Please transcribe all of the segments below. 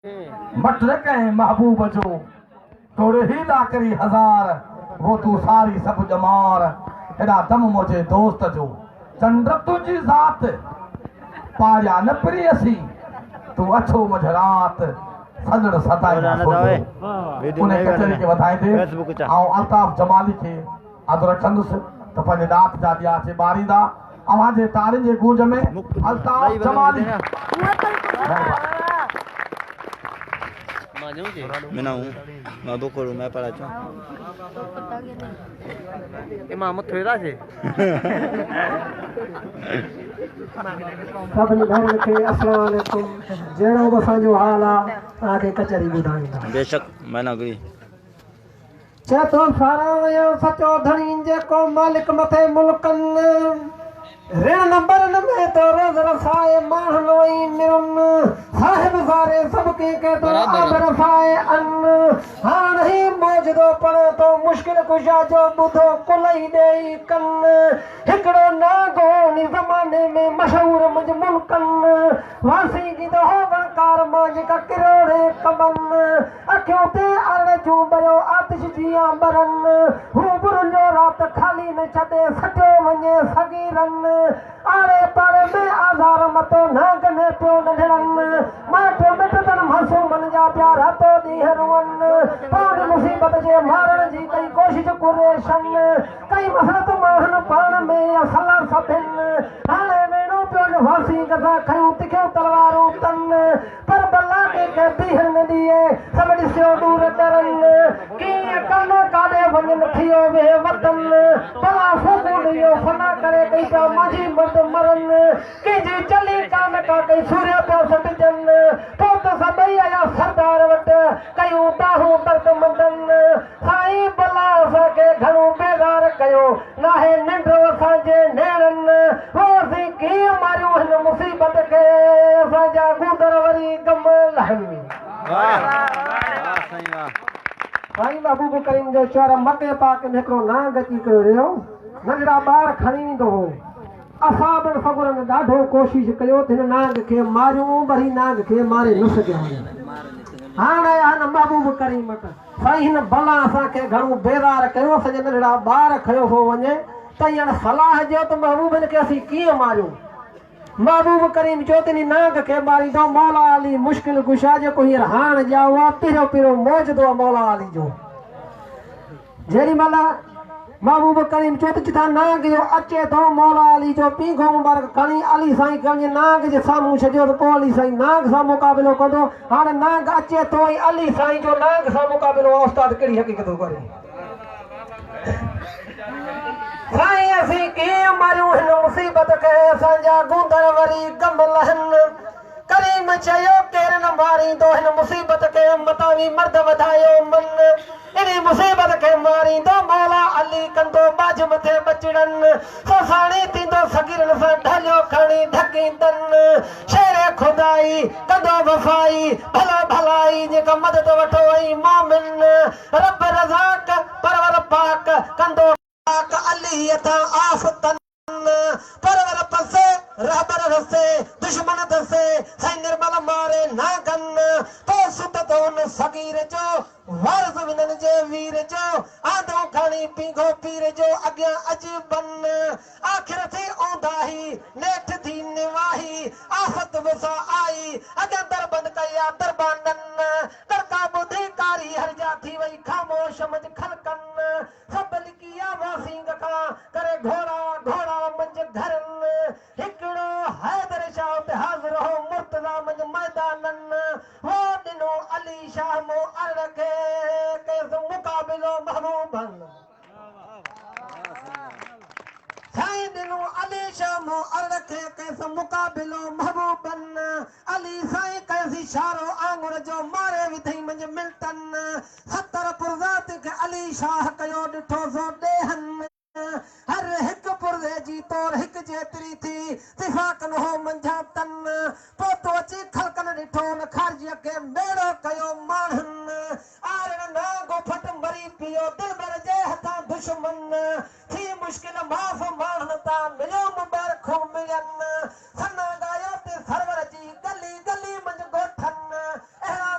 मट कहीं महबूब जो तोड़े ही लाकरी हजार वो तू सारी सब जमार एड़ा दम मुझे दोस्त जो चंद्र तुझी जात पाया न प्रियसी तू अच्छो मझरात सजड़ सताई ना सोचो उन्हें कचरे के बताए थे आओ अल्ताफ जमाली के आदर चंदुस तो पंहिंजे दात जा दिया से बारीदा आवाज़ तारिन जे गूंज में अल्ताफ जमाली मैं ना हूँ मैं बुकरू मैं पढ़ा चो इमाम थोड़ा से सभिनी भाउरनि खे अस्सलाम वालेकुम जहिड़ो बि असांजो हाल आहे तव्हांखे कचहरी ॿुधाईंदा बेशक मैं ना गई चए थो सारा सचो धणी जेको मालिक मथे मुल्कनि ऋण नंबरनि में तो रोज़ रसाए माण्हुनि ई मिरुनि साहिब सारे सभु कंहिंखे तो आब रसाए अन्न हाणे ही मौजदो पढ़े तो मुश्किल कुशा जो ॿुधो कुल ई ॾेई कनि हिकिड़ो नागो उन ज़माने में मशहूरु मुंहिंजे मुल्कनि वासी गीदो हो वणकार मां जेका किरोड़े कमनि अखियूं ते अरण जूं बरियो आतिश जियां बरनि हू बुरुलियो राति खाली न छॾे सटियो वञे सगीरनि आड़े पाड़े में आज़ार मतो नागने पियो नंढड़नि माट मिटनि मासूमनि जा प्यारा तो ॾींहं रुअनि पाण मुसीबत जे मारण जी कई कोशिश कुरेशन कई मसरत माण्हुनि पाण में सलाह सभिनि हाणे वेणो पियो वासी गज़ा खयूं तिखियूं तलवारूं तनि पर बल्ला के बीहर न ॾिए सभु ॾिसियो दूर डरनि कीअं कनि काॾे वञनि थियो वे वतन भला फूकू ॾियो फना करे कई पिया माझी मर्द मरन कंहिंजी चली कान का कई सूर्य पिया सटिजनि पोइ त सभई आया सरदार वटि कयूं बाहूं दर्द मंदनि साईं भला असांखे घणो बेज़ार कयो नाहे निंड असांजे नेरनि रोज़ी कीअं मारियूं हिन मुसीबत खे असांजा गूदर वरी गम लहनि साईं महबूब करीम जो शहर मके पाक में हिकिड़ो नांग अची करे रहियो नंढड़ा ॿार खणी ईंदो हो असां बि सगुरनि ॾाढो कोशिश कयो त हिन नांग खे मारियूं वरी नांग खे मारे न सघिया हाणे हिन महबूब करीम वटि साईं हिन भला असांखे घणो बेज़ार कयो असांजा नंढड़ा ॿार खयो हो वञे त हाणे सलाह ॾियो त महबूब हिन खे असीं कीअं मारियूं महबूब करीम चयो त हिन नांग खे मारींदो मौला अली मुश्किल कुशा जेको हींअर हाणे ॼाओ आहे पहिरियों पहिरियों मौजदो आहे मौला अली जो जेॾी महिल महबूब करीम चयो त जितां नांग जो अचे थो मौला अली जो पींघो मुबारक खणी अली साईं खे वञी नांग जे साम्हूं छॾियो त पोइ अली साईं नांग सां मुक़ाबिलो कंदो हाणे नांग अचे थो ऐं अली साईं जो नांग सां मुक़ाबिलो आहे उस्ताद कहिड़ी हक़ीक़त करे साईं असीं कीअं मारियूं हिन मुसीबत खे असांजा गूंदर वरी गम लहनि करीम चयो केरु न मारींदो हिन मुसीबत खे मतावी मर्द वधायो मन इनी मुसीबत खे मारींदो मौला अली कंदो बाज मथे बचड़नि सोसाणी थींदो सगीरनि सां ढलियो खणी ढकींदनि शेरे खुदाई कंदो वफ़ाई भला भलाई जेका मदद वठो ऐं मोमिन रब रज़ाक परवर पाक कंदो पाक अली अथा आफ़तन परवर पसे रहबर रसे दुश्मन दसे साईं निर्मल मारे ना गन तो सुत तो उन सगीर जो वारस विनन जे वीर जो आंधो खणी पींघो पीर जो अॻियां अजबन आख़िर थी औंधाही नेठ थी निवाही आफ़त वसा आई अॻियां दरबंद कया दरबानन करका ॿुधी कारी हरजा थी वई ख़ामोश मंझ खलकन सभु लिकिया वासींग खां करे घोड़ा घोड़ा मंझ घरनि हिकिड़ो हैदर शाह ते हाज़िर हो मुर्तज़ा मंझ मैदानन हो ॾिनो अली शाह मो अड़ खे कंहिंसां मुक़ाबिलो महबूबन साईं ॾिनो अली शाह मो अड़ खे कंहिंसां मुक़ाबिलो महबूबन अली साईं कंहिंसी इशारो आंगुर जो मारे विधई मंझ मिल्टन 70 पुरज़ात खे अली शाह कयो ॾिठो सो ॾेहनि हर हिकु पुरज़े जी तौर हिकु जेतिरी थी तिफ़ाक़न हो मंझा तन पोइ तो अची खलकन ॾिठो न ख़ारजीअ खे मेड़ो कयो माण्हुनि आरण नागो फट मरी पियो दिलबर जे हथां दुश्मन थी मुश्किल माफ़ माण्हुनि तां मिलियो मुबारकूं मिलनि सना ॻायो ते सरवर जी गली गली मंझि ॻोठनि अहिड़ा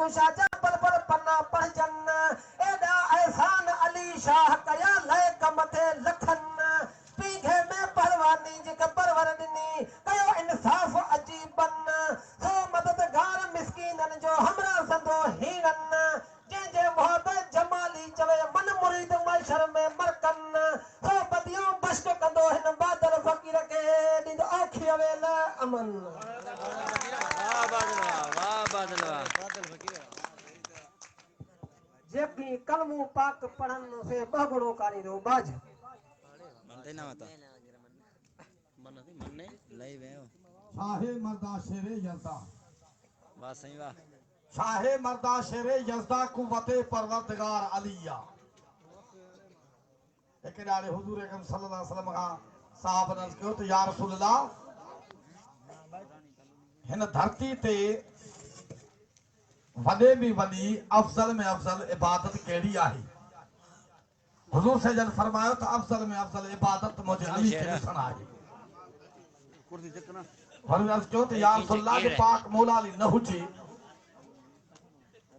कुशा जबल पर पन्ना पहजन एडा एहसान अली शाह कया लय कमथे लखन पीघे में परवानी जिक परवर दिनी कयो इंसाफ अजीबन सो मददगार मिस्कीनन जो हमरा संदो हीरन जे मोहब्बत जमाली चवे मन मुरीद मैशर में मरकन सो बदियो बश्क कंदो हिन बादल फकीर के नींद आखी वेल अमन वाह बादल जेकी कलमू पाक पढ़न से बगड़ो कारी रो बाज मनते ना मता मन नहीं मन ने लई वे शाहे मर्दा शेरे यज़दा वाह सही वाह शाहे मर्दा शेरे यज़दा कुव्वते परवरदिगार अलिया एक ॾाढे हुजूर अकरम सल्लल्लाहु अलैहि वसल्लम खां साहब ने अर्ज़ कयो त या रसूल अल्लाह हिन धरती ते वॾे में वॾी अफ़ज़ल में अफ़ज़ल इबादत कहिड़ी आहे हुजूर सजन फरमायो त अफ़ज़ल में अफ़ज़ल इबादत मुंहिंजे अली खे ॾिसण आहे वरी अर्ज़ कयो त या रसूल अल्लाह जे पाक मौला अली न हुजे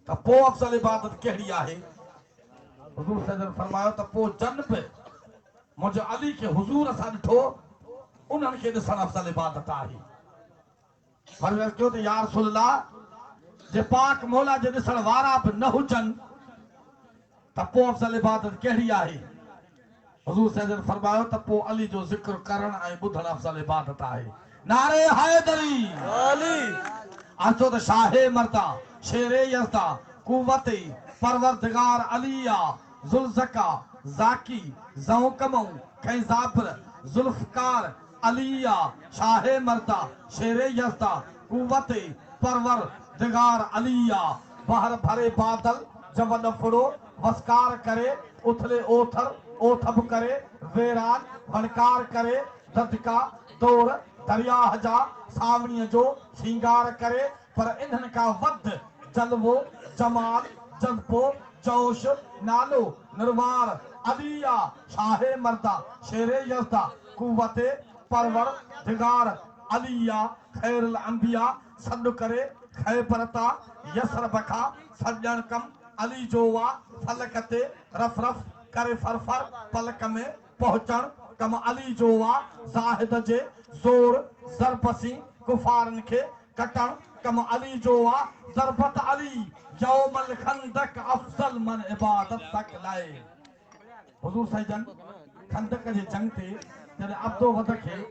त पोइ अफ़ज़ल इबादत कहिड़ी आहे हुजूर सजन फरमायो त पोइ जन बि मुंहिंजे अली खे हुजूर सां ॾिठो उन्हनि खे ॾिसण अफ़ज़ल इबादत आहे वरी अर्ज़ कयो त या रसूल अल्लाह जे पाक मौला जे ॾिसण वारा बि न हुजनि त पोइ अफ़ज़ल इबादत कहिड़ी आहे हुजूर सजन फरमायो त पोइ अली जो ज़िक्र करण ऐं ॿुधण अफ़ज़ल इबादत आहे नारे हैदरी अचो त शाहे मर्दा शेरे यज़दा कुव्वते परवरदिगार अलिया ज़ुल्ज़का ज़ाकी ज़ौकमऊ खै ज़ाबिर ज़ुल्फ़कार अलिया शाहे मर्दा शेरे यज़दा कुव्वते परवरदिगार अलिया बहर भरे बादल जबल फुड़ो वस्कार करे उथले ओथर ओथब करे वेरान वणकार करे ददका दौर दरियाह जा सावणीअ जो श्रृंगार करे पर इन्हनि खां वध जलवो जमाल जज़्बो जोश नालो निर्वार अलिया शाहे मर्दा शेरे यज़दा कुव्वते परवरदिगार अलिया खैरुल अंबिया सॾु करे खैबरता यसरब खां सॼण कम अली जो वा फलक ते रफ रफ करे फरफर पलक में पहुचण कम अली जो वा ज़ाहिद जे ज़ोर ज़रबसी कुफारन खे कटण कम अली जो वा ज़रबत अली यौमल खंदक अफ़ज़ल मन इबादत तक लाए हुजूर सजन खंदक जे जंग ते जॾहिं अब्दो वद खे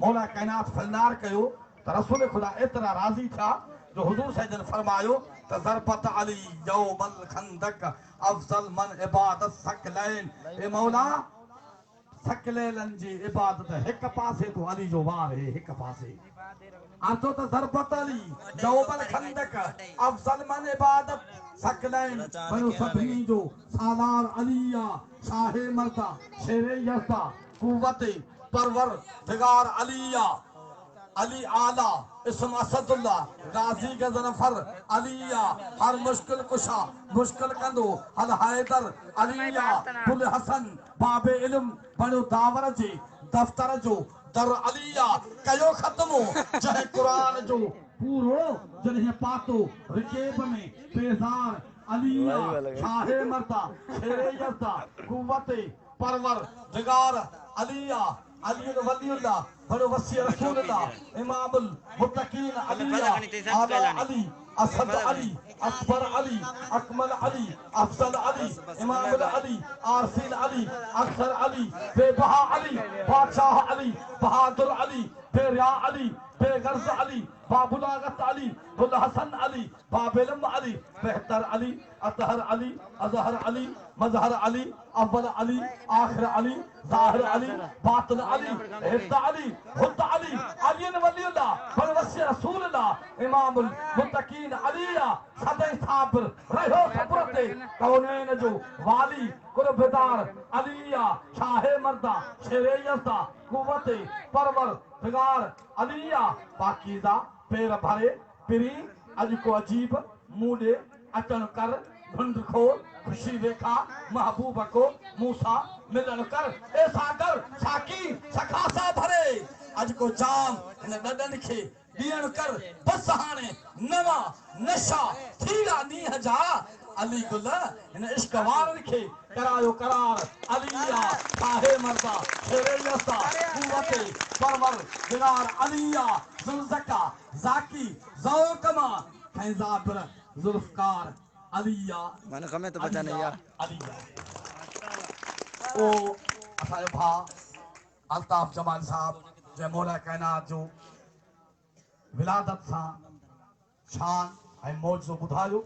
मौला काइनात फलनार कयो त रसूल खुदा एतिरा राज़ी थिया जो हुजूर सजन फरमायो त ज़रबत अली यौमल खंदक अफ़ज़ल मन इबादत सकलैन ए मौला सकलैलन जी इबादत हिक पासे तो अली जो वार है हिक पासे आतो त ज़रबत अली यौमल खंदक अफ़ज़ल मन इबादत सकलैन पर सभनी जो सालार अलिया शाहे मर्दा शेरे यज़दा कुव्वते परवरदिगार अलिया अली आला इसम असदुल्लाह राजी गजनफर अलिया हर मुश्किल कुशा मुश्किल कंदो हल हैदर अलिया बुल हसन बाबे इल्म बणो दावर जे दफ्तर जो दर अलिया कयो खत्मो चाहे कुरान जो पूरो जॾहिं पातो रिकेब में बेज़ार अलिया शाहे मर्दा शेरे यज़दा कुव्वते परवरदिगार अलिया अली वलीउल्लाह बड़ो वसी रसूलुल्लाह इमामुल मुत्तकीन अलिया आला अली असद अली अकबर अली अकमल अली अफजल अली इमामुल अली आरसीन अली अक्सर अली बेबहा अली बादशाह अली बहादुर अली बेरिया अली बेगर्ज अली बाबुलागत अली बुल हसन अली बाबेलम अली बेहतर अली अतहर अली अजहर अली मजहर अली अव्वल अली आखिर अली ज़ाहिर अली बातिन अली हिफ्द अली हुद अली अलीन वलीउल्लाह बल वसी रसूलुल्लाह इमामुल मुत्तकीन अलिया सदै साबिर रहो सब्रते कौनैन जो वाली कुर्बदार अलिया शाहे मर्दा शेरे यज़दा कुव्वते परवरदिगार अलिया पाकीज़ा पेर भरे पिरी अज को अजीब मूडे अचन कर ढूंढ खोल खुशी देखा महबूब को मूसा मिलन कर ए सागर साकी सखासा भरे अज को जाम इन डडन खे ॾियण कर बस हाणे नवा नशा थीरा नीह जा अली गुल हिन इश्क वारनि खे करायो करार अलिया साहे मर्दा शेरे यसा कुवते परवर दिगार अलिया जुल्ज़का ज़ाकी ज़ौकमा फैज़ाबर जुल्फ़कार अलिया मन कमे तो बचा नहीं यार अलिया ओ असांजो भाउ अल्ताफ़ जमाल साहब जंहिं मौला काइनात जो विलादत सां शान ऐं मौज ॿुधायो